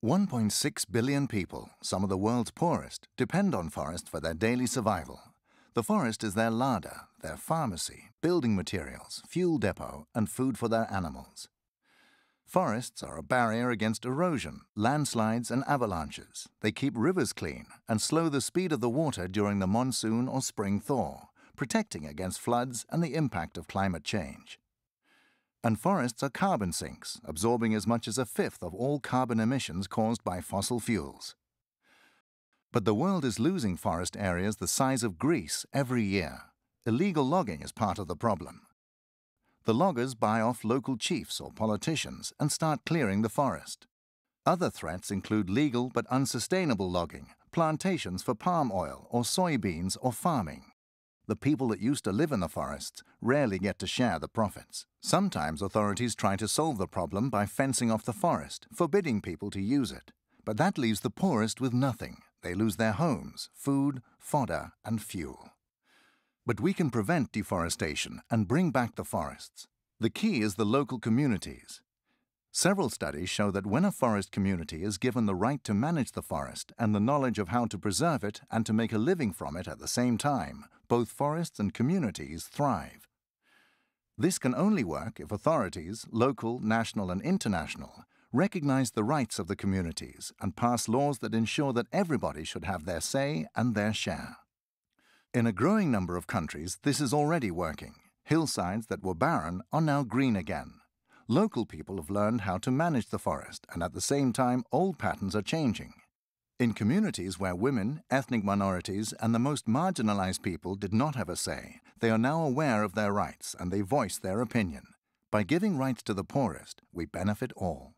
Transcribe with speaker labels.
Speaker 1: 1.6 billion people, some of the world's poorest, depend on forest for their daily survival. The forest is their larder, their pharmacy, building materials, fuel depot, and food for their animals. Forests are a barrier against erosion, landslides, and avalanches. They keep rivers clean and slow the speed of the water during the monsoon or spring thaw, protecting against floods and the impact of climate change. And forests are carbon sinks, absorbing as much as a fifth of all carbon emissions caused by fossil fuels. But the world is losing forest areas the size of Greece every year. Illegal logging is part of the problem. The loggers buy off local chiefs or politicians and start clearing the forest. Other threats include legal but unsustainable logging, plantations for palm oil or soybeans or farming. The people that used to live in the forests rarely get to share the profits. Sometimes authorities try to solve the problem by fencing off the forest, forbidding people to use it. But that leaves the poorest with nothing. They lose their homes, food, fodder, and fuel. But we can prevent deforestation and bring back the forests. The key is the local communities. Several studies show that when a forest community is given the right to manage the forest and the knowledge of how to preserve it and to make a living from it at the same time, both forests and communities thrive. This can only work if authorities, local, national, and international, recognize the rights of the communities and pass laws that ensure that everybody should have their say and their share. In a growing number of countries, this is already working. Hillsides that were barren are now green again. Local people have learned how to manage the forest, and at the same time, old patterns are changing. In communities where women, ethnic minorities, and the most marginalized people did not have a say, they are now aware of their rights and they voice their opinion. By giving rights to the poorest, we benefit all.